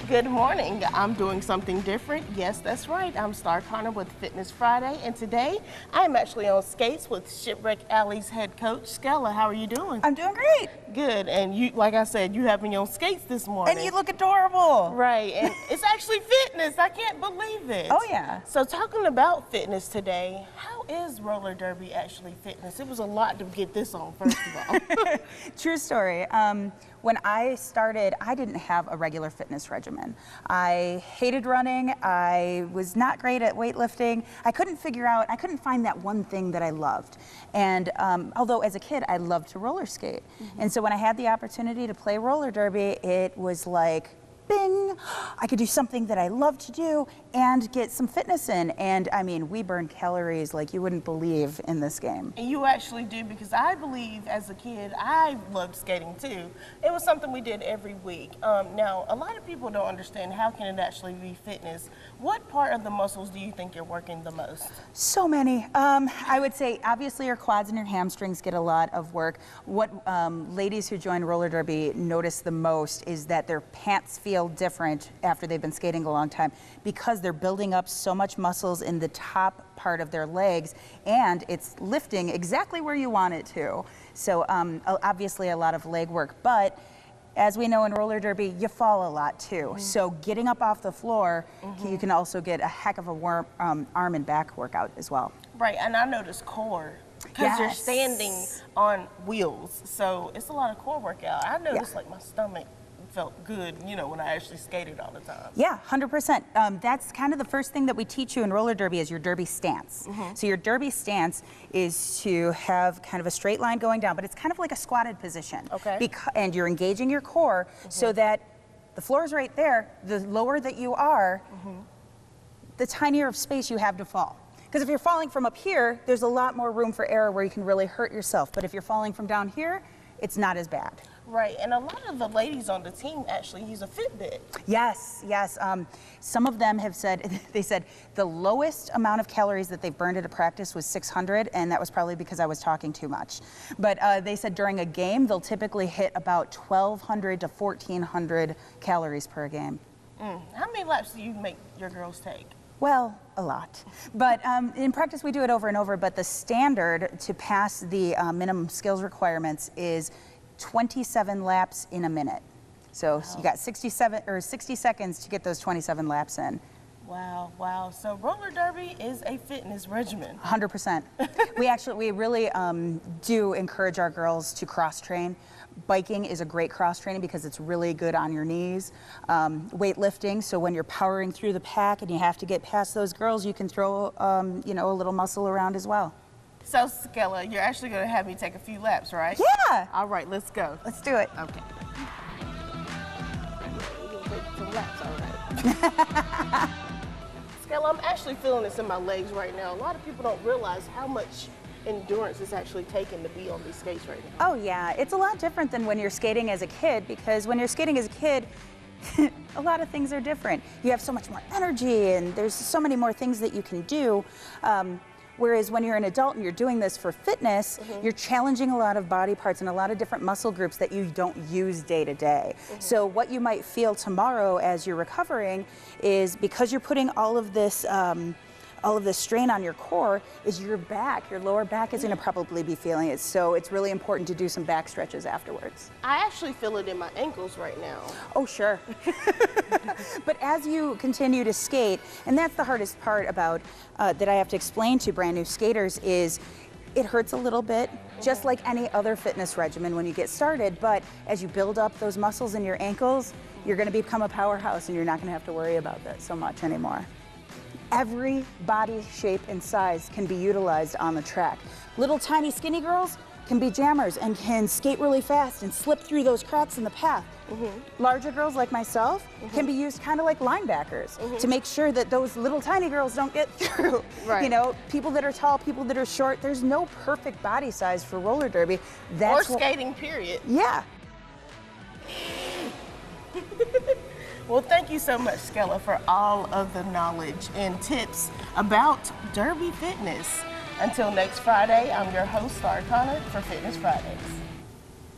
Good morning. I'm doing something different. Yes, that's right. I'm Star Connor with Fitness Friday, and today I'm actually on skates with Shipwreck Alley's head coach, Skella. How are you doing? I'm doing great. Good. And you, like I said, you have me on skates this morning. And you look adorable. Right. And it's actually fitness. I can't believe it. Oh, yeah. So talking about fitness today, how is roller derby actually fitness? It was a lot to get this on, first of all. True story. When I started, I didn't have a regular fitness regimen. I hated running. I was not great at weightlifting. I couldn't find that one thing that I loved. And although as a kid, I loved to roller skate. And so when I had the opportunity to play roller derby, it was like, bing, I could do something that I love to do and get some fitness in. And I mean, we burn calories like you wouldn't believe in this game. And you actually do, because I believe as a kid, I loved skating too. It was something we did every week. Now, a lot of people don't understand how can it actually be fitness. What part of the muscles do you think you're working the most? So many. I would say obviously your quads and your hamstrings get a lot of work. What ladies who join roller derby notice the most is that their pants feel different after they've been skating a long time because they're building up so much muscles in the top part of their legs, and it's lifting exactly where you want it to. So obviously a lot of leg work, but as we know in roller derby, you fall a lot too. So getting up off the floor, you can also get a heck of a warm arm and back workout as well. Right, and I noticed core. Because you're standing on wheels, so it's a lot of core workout. I noticed like my stomach felt good, you know, when I actually skated all the time. Yeah, 100%. That's kind of the first thing that we teach you in roller derby is your derby stance. So your derby stance is to have kind of a straight line going down, but it's kind of like a squatted position. Okay. And you're engaging your core so that the floor is right there. The lower that you are, the tinier of space you have to fall. Because if you're falling from up here, there's a lot more room for error where you can really hurt yourself. But if you're falling from down here, it's not as bad. Right, and a lot of the ladies on the team actually use a Fitbit. Yes, yes. Some of them have said, they said the lowest amount of calories that they've burned at a practice was 600, and that was probably because I was talking too much. But they said during a game, they'll typically hit about 1,200 to 1,400 calories per game. How many laps do you make your girls take? Well, a lot. But in practice, we do it over and over, but the standard to pass the minimum skills requirements is 27 laps in a minute. So you got 60 seconds to get those 27 laps in. Wow, wow. So roller derby is a fitness regimen. 100%. We really do encourage our girls to cross train. Biking is a great cross training because it's really good on your knees. Weightlifting, so when you're powering through the pack and you have to get past those girls, you can throw you know, a little muscle around as well. So Skella, you're actually going to have me take a few laps, right? Yeah. All right, let's go. Let's do it. Okay. Skella, I'm actually feeling this in my legs right now. A lot of people don't realize how much endurance it's actually taking to be on these skates right now. Oh yeah, it's a lot different than when you're skating as a kid, because when you're skating as a kid, a lot of things are different. You have so much more energy and there's so many more things that you can do. Whereas when you're an adult and you're doing this for fitness, you're challenging a lot of body parts and a lot of different muscle groups that you don't use day to day. So what you might feel tomorrow as you're recovering is because you're putting all of this strain on your core, is your back, your lower back is going to probably be feeling it. So it's really important to do some back stretches afterwards. I actually feel it in my ankles right now. Oh, sure. But as you continue to skate, and that's the hardest part about that I have to explain to brand new skaters, is it hurts a little bit, just like any other fitness regimen when you get started, but as you build up those muscles in your ankles, you're going to become a powerhouse and you're not going to have to worry about that so much anymore. Every body shape and size can be utilized on the track. Little tiny skinny girls can be jammers and can skate really fast and slip through those cracks in the path. Larger girls like myself can be used kind of like linebackers to make sure that those little tiny girls don't get through. Right. You know, people that are tall, people that are short, there's no perfect body size for roller derby. Or skating, period. Yeah. Well, thank you so much, Skella, for all of the knowledge and tips about derby fitness. Until next Friday, I'm your host, Star Connor, for Fitness Fridays.